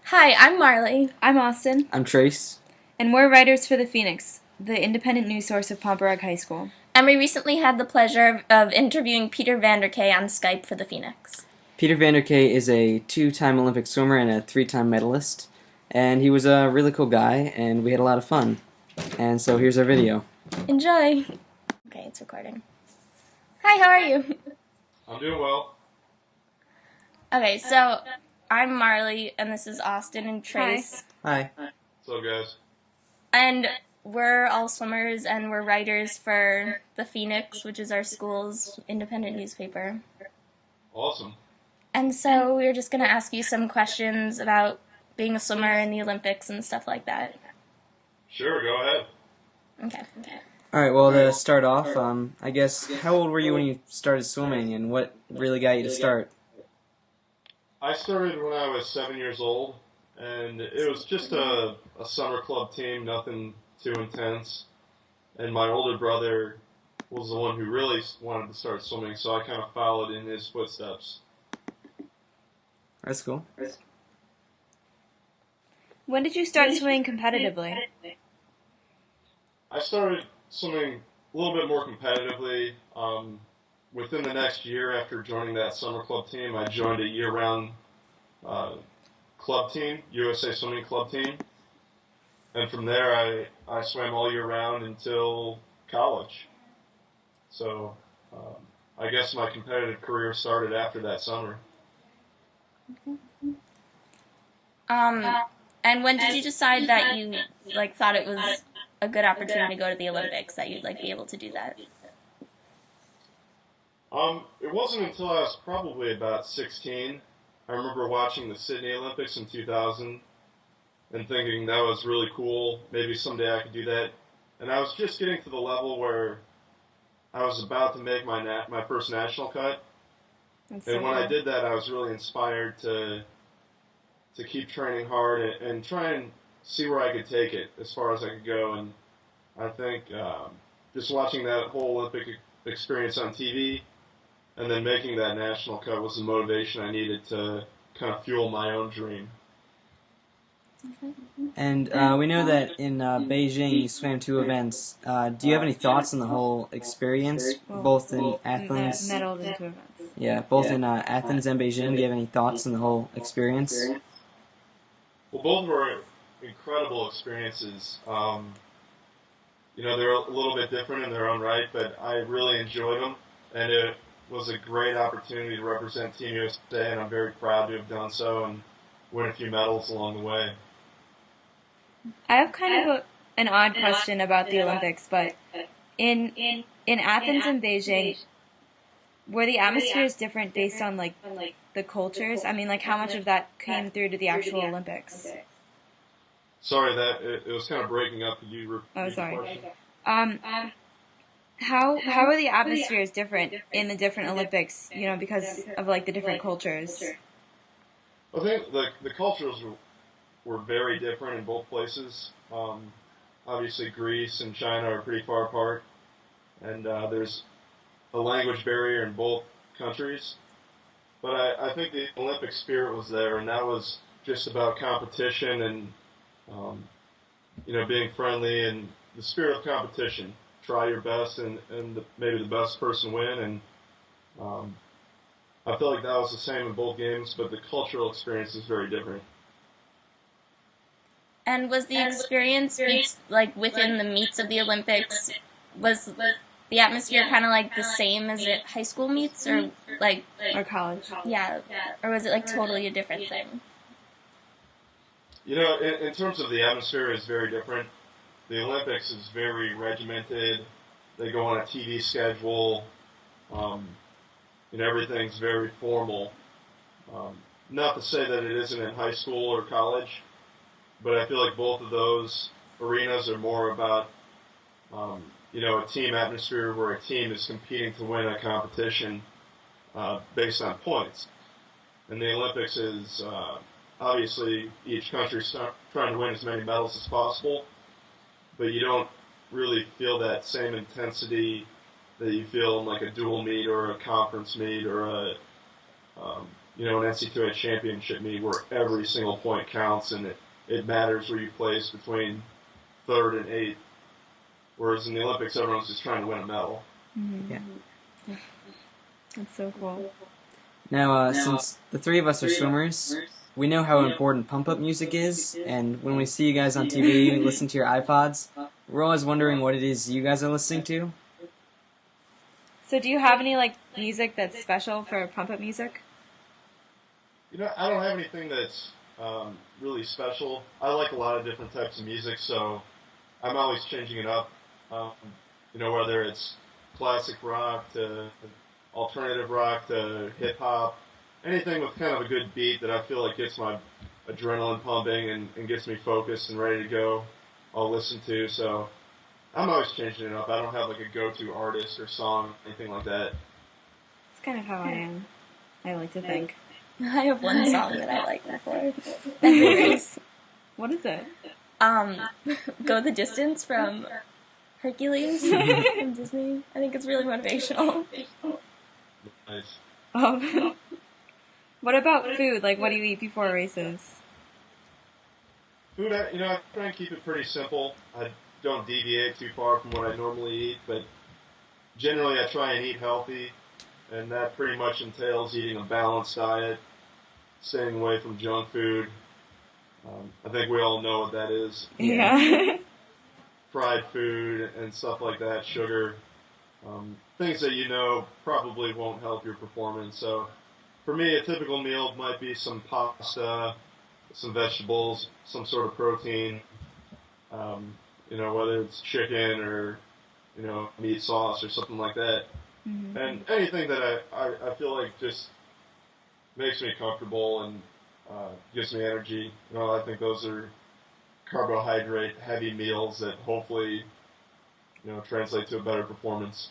Hi, I'm Marley. I'm Austin. I'm Trace. And we're writers for The Phoenix, the independent news source of Pomperaug High School. And we recently had the pleasure of interviewing Peter Vanderkaay on Skype for The Phoenix. Peter Vanderkaay is a 2-time Olympic swimmer and a 3-time medalist. And he was a really cool guy, and we had a lot of fun. And so here's our video. Enjoy! Okay, it's recording. Hi, how are you? I'm doing well. Okay, so I'm Marley, and this is Austin and Trace. Hi. What's up, guys? And we're all swimmers, and we're writers for The Phoenix, which is our school's independent newspaper. Awesome. And so we were just going to ask you some questions about being a swimmer in the Olympics and stuff like that. Sure, go ahead. Okay. Alright, well, to start off, I guess, how old were you when you started swimming, and what really got you to start? I started when I was 7 years old, and it was just a summer club team, nothing too intense. And my older brother was the one who really wanted to start swimming, so I kind of followed in his footsteps. That's cool. When did you start swimming competitively? I started swimming a little bit more competitively. Within the next year after joining that summer club team, I joined a year-round club team, USA Swimming Club team. And from there, I swam all year round until college. So I guess my competitive career started after that summer. And when did you decide that you thought it was a good opportunity to go to the Olympics, that you'd be able to do that? It wasn't until I was probably about 16. I remember watching the Sydney Olympics in 2000 and thinking that was really cool. Maybe someday I could do that. And I was just getting to the level where I was about to make my first national cut. And when I did that, I was really inspired to keep training hard and try and see where I could take it as far as I could go. And I think just watching that whole Olympic experience on TV and then making that national cut was the motivation I needed to kind of fuel my own dream. And we know that in Beijing you swam 2 events. Do you have any thoughts on the whole experience, both in Athens? Medaled in 2 events. Yeah, both in Athens and Beijing. Do you have any thoughts on the whole experience? Well, both were incredible experiences. They're a little bit different in their own right, but I really enjoyed them, and it was a great opportunity to represent Team USA, and I'm very proud to have done so and win a few medals along the way. I have kind of an odd question about the Olympics, but in Athens and Beijing, were the atmospheres different based on the cultures? I mean, how much of that came through to the actual Olympics? Sorry, that it was kind of breaking up. Could you repeat the question? How are the atmospheres different in the different Olympics? Because of the different cultures. I think the cultures were very different in both places. Obviously, Greece and China are pretty far apart, and there's a language barrier in both countries. But I think the Olympic spirit was there, and that was just about competition and being friendly and the spirit of competition. Try your best, and maybe the best person win. And I feel like that was the same in both games, but the cultural experience is very different. And was the experience, within the meets of the Olympics, was the atmosphere kind of the same as at high school meets, or or college? Yeah, or was it totally a different thing? In terms of the atmosphere, it's very different. The Olympics is very regimented. They go on a TV schedule. Everything's very formal. Not to say that it isn't in high school or college, but I feel like both of those arenas are more about, a team atmosphere where a team is competing to win a competition based on points. And the Olympics is obviously each country's trying to win as many medals as possible, but you don't really feel that same intensity that you feel in a dual meet or a conference meet or an NCAA championship meet where every single point counts and it matters where you place between third and eighth. Whereas in the Olympics, everyone's just trying to win a medal. Mm-hmm. Yeah. That's so cool. Now, since the three of us are swimmers, we know how important pump-up music is, and when we see you guys on TV, listen to your iPods, we're always wondering what it is you guys are listening to. So do you have any, like, music that's special for pump-up music? I don't have anything that's really special. I like a lot of different types of music, so I'm always changing it up. Whether it's classic rock to alternative rock to hip hop, anything with kind of a good beat that I feel like gets my adrenaline pumping and gets me focused and ready to go, I'll listen to. So I'm always changing it up. I don't have like a go-to artist or song, anything like that. It's kind of how I am. I like to think. I have one song that I like before. Anyways, what is it? Go the Distance from Hercules from Disney. I think it's really motivational. Nice. What about food? Like, what do you eat before races? Food, I try and keep it pretty simple. I don't deviate too far from what I normally eat, but generally I try and eat healthy, and that pretty much entails eating a balanced diet, staying away from junk food. I think we all know what that is. Yeah. Fried food and stuff like that, sugar, things that probably won't help your performance. So for me, a typical meal might be some pasta, some vegetables, some sort of protein, whether it's chicken or, meat sauce or something like that. Mm-hmm. And anything that I feel like just makes me comfortable and gives me energy. I think those are carbohydrate-heavy meals that hopefully, translate to a better performance.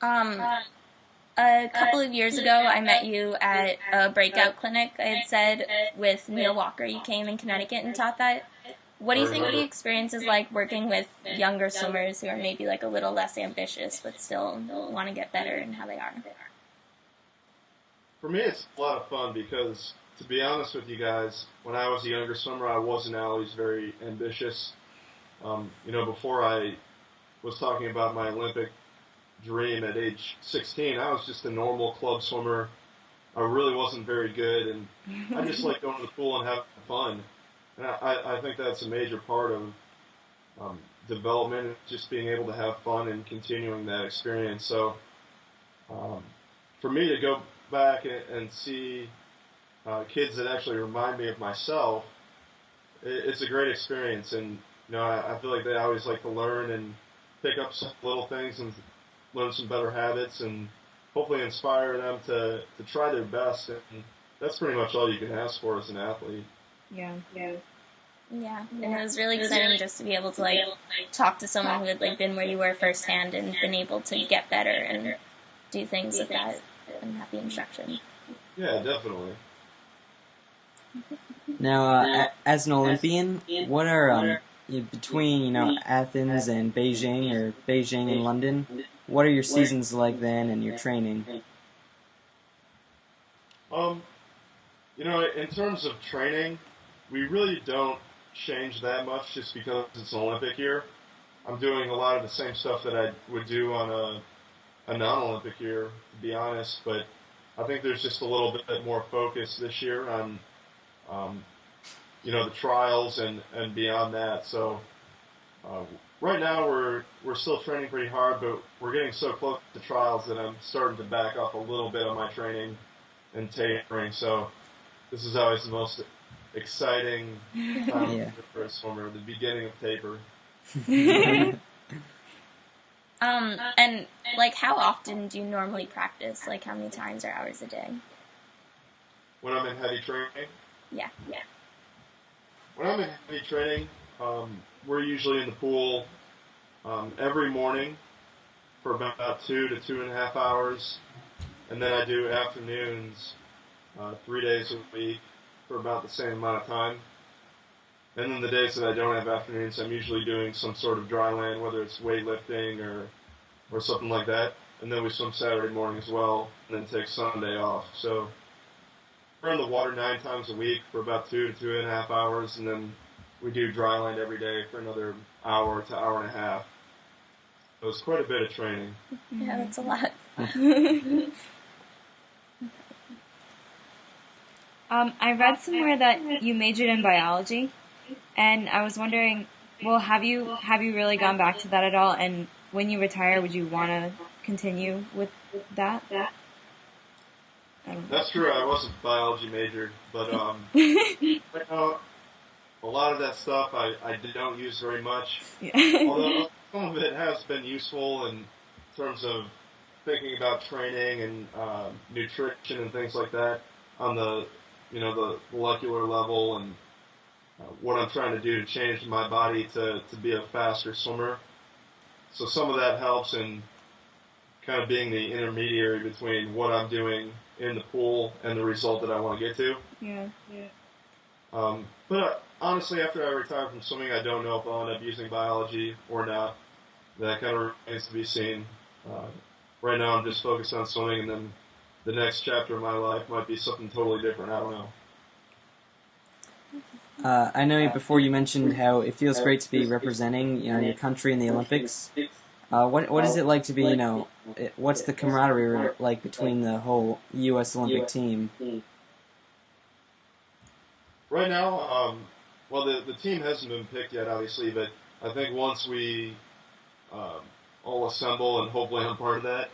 A couple of years ago, I met you at a breakout clinic, I had said, with Neil Walker. You came in Connecticut and taught that. What do you think the experience is like working with younger swimmers who are maybe like a little less ambitious but still want to get better in how they are? For me, it's a lot of fun because, to be honest with you guys, when I was a younger swimmer, I wasn't always very ambitious. Before I was talking about my Olympic dream at age 16, I was just a normal club swimmer. I really wasn't very good, and I just like going to the pool and having fun. And I think that's a major part of development, just being able to have fun and continuing that experience. So for me to go back and see kids that actually remind me of myself, it's a great experience. And I feel like they always like to learn and pick up some little things and learn some better habits and hopefully inspire them to try their best. And that's pretty much all you can ask for as an athlete. Yeah. Yeah, and it was really exciting just to be able to like talk to someone who had like been where you were firsthand and been able to get better and do things with that and have the instruction. Yeah, definitely. Now, as an Olympian, what are between Athens and Beijing, or Beijing and London? What are your seasons like then, and your training? In terms of training, we really don't change that much just because it's an Olympic year. I'm doing a lot of the same stuff that I would do on a non-Olympic year, to be honest, but I think there's just a little bit more focus this year on, the trials and beyond that. So right now we're still training pretty hard, but we're getting so close to trials that I'm starting to back off a little bit on my training and tapering. So this is always the most exciting time for a swimmer, the beginning of taper. And like, how often do you normally practice? Like, how many times or hours a day? When I'm in heavy training? Yeah. When I'm in heavy training, we're usually in the pool every morning for about 2 to 2.5 hours, and then I do afternoons 3 days a week for about the same amount of time. And then the days that I don't have afternoons, I'm usually doing some sort of dry land, whether it's weightlifting or something like that. and then we swim Saturday morning as well, and then take Sunday off. So we're in the water 9 times a week for about 2 to 2.5 hours, and then we do dry land every day for another hour to hour and a half. So it's quite a bit of training. Yeah, that's a lot. I read somewhere that you majored in biology, and I was wondering, well, have you really gone back to that at all? And when you retire, would you want to continue with that? I don't know. That's true. I was a biology major, but right now, a lot of that stuff I don't use very much. Yeah. Although some of it has been useful in terms of thinking about training and nutrition and things like that on the the molecular level and what I'm trying to do to change my body to be a faster swimmer. So some of that helps in kind of being the intermediary between what I'm doing in the pool and the result that I want to get to. Yeah. But honestly, after I retire from swimming, I don't know if I'll end up using biology or not. That kind of remains to be seen. Right now, I'm just focused on swimming, and then the next chapter of my life might be something totally different. I don't know. I know before you mentioned how it feels great to be representing, your country in the Olympics. What is it like to be, what's the camaraderie like between the whole U.S. Olympic team? Right now, well, the team hasn't been picked yet, obviously, but I think once we all assemble, and hopefully I'm part of that,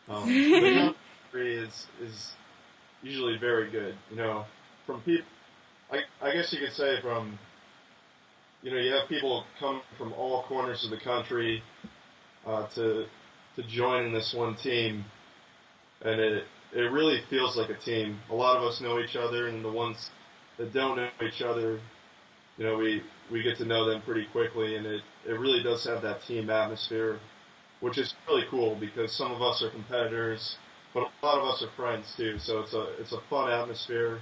the camaraderie is usually very good. From people, I guess you could say from, you have people coming from all corners of the country to join in this one team, and it really feels like a team. A lot of us know each other, and the ones that don't know each other, we get to know them pretty quickly, and it really does have that team atmosphere, which is really cool because some of us are competitors, but a lot of us are friends too. So it's a fun atmosphere,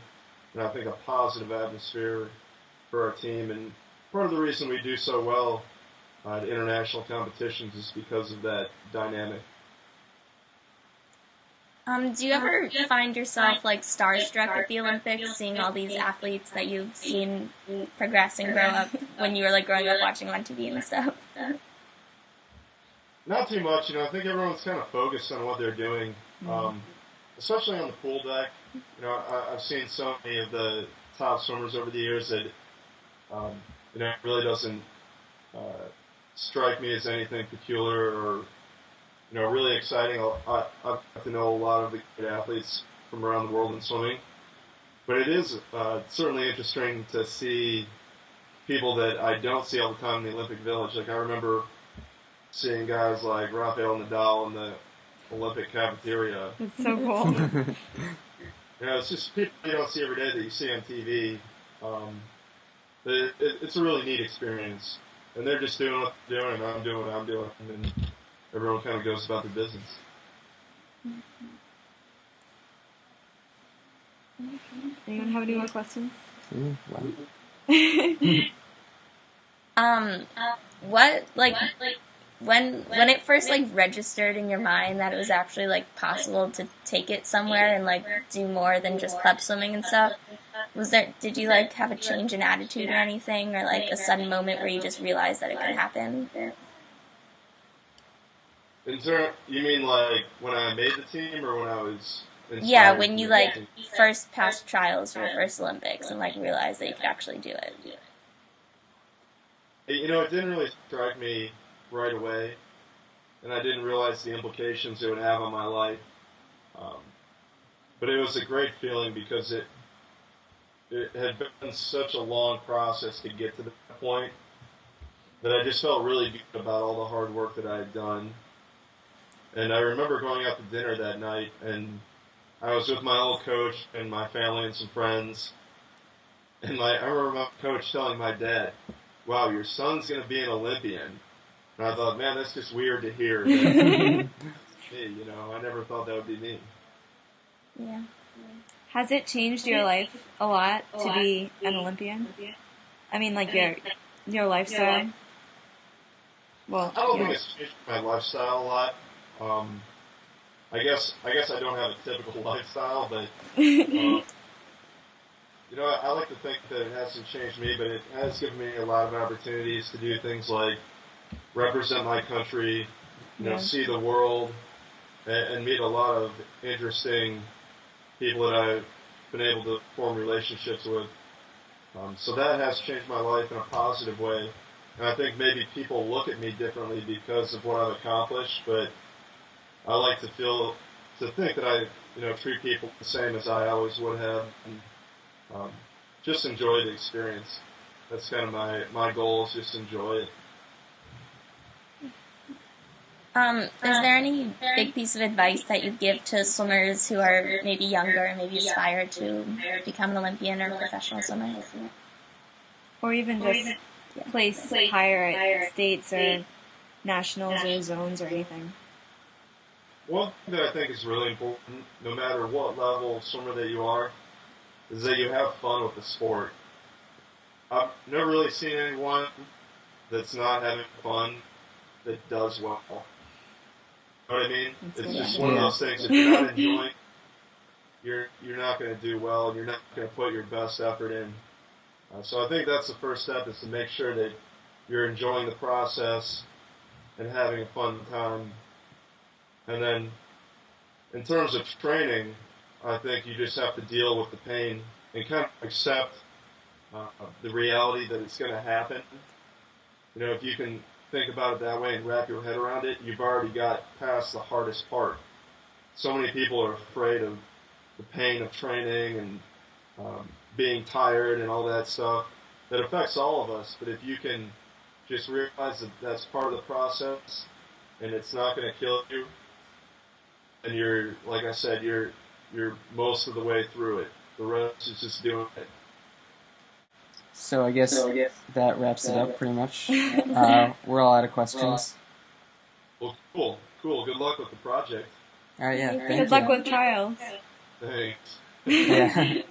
and I think a positive atmosphere for our team. And part of the reason we do so well at international competitions is because of that dynamic. Do you ever find yourself starstruck at the Olympics, seeing all these athletes that you've seen progress and grow up when you were growing up watching on TV and stuff? Not too much. I think everyone's kind of focused on what they're doing, especially on the pool deck. I've seen so many of the top swimmers over the years that it really doesn't strike me as anything peculiar or really exciting. I've got to know a lot of the good athletes from around the world in swimming. But it is certainly interesting to see people that I don't see all the time in the Olympic Village. I remember seeing guys like Rafael Nadal in the Olympic cafeteria. It's so cool. It's just people you don't see every day that you see on TV. It's a really neat experience. And they're just doing what they're doing, and I'm doing what I'm doing. And then everyone kind of goes about their business. Anyone have any more questions? What when it first registered in your mind that it was actually possible to take it somewhere and do more than just club swimming and stuff? Did you have a change in attitude or anything, or a sudden moment where you just realized that it could happen? You mean when I made the team or when I was inspired? Yeah, when you first passed trials for your first Olympics and realized that you could actually do it. It didn't really strike me right away, and I didn't realize the implications it would have on my life. But it was a great feeling because it had been such a long process to get to that point that I just felt really good about all the hard work that I had done. And I remember going out to dinner that night, and I was with my old coach and my family and some friends. And I remember my coach telling my dad, "Wow, your son's going to be an Olympian." And I thought, man, that's just weird to hear. That me, I never thought that would be me. Yeah. Has it changed your life a lot to be an Olympian? I mean, your lifestyle? Well, I don't think it's changed my lifestyle a lot. I don't have a typical lifestyle, but I like to think that it hasn't changed me, but it has given me a lot of opportunities to do things like represent my country, Yeah. see the world, and meet a lot of interesting people that I've been able to form relationships with. So that has changed my life in a positive way. And I think maybe people look at me differently because of what I've accomplished, but I like to think that I, treat people the same as I always would have, and just enjoy the experience. That's kind of my goal is just enjoy it. Is there any big piece of advice that you'd give to swimmers who are maybe younger and maybe aspire to become an Olympian or professional swimmer? Or even just place higher at states or nationals or zones or anything? One thing that I think is really important, no matter what level of swimmer that you are, is that you have fun with the sport. I've never really seen anyone that's not having fun that does well. You know what I mean? It's just one of those things. If you're not enjoying, you're not going to do well, and you're not going to put your best effort in. So I think that's the first step, is to make sure that you're enjoying the process and having a fun time. And then, in terms of training, I think you just have to deal with the pain and kind of accept the reality that it's going to happen. If you can think about it that way and wrap your head around it, you've already got past the hardest part. So many people are afraid of the pain of training and being tired and all that stuff. That affects all of us, but if you can just realize that that's part of the process and it's not going to kill you, and you're, like I said, you're most of the way through it. The rest is just doing it. So I guess that wraps it up pretty much. We're all out of questions. Well, cool. Good luck with the project. All right, yeah. Thank Good luck with trials. Thanks. Yeah.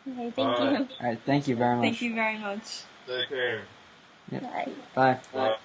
Okay, thank you. All right, thank you very much. Thank you very much. Take care. Yep. Bye. Bye. Bye.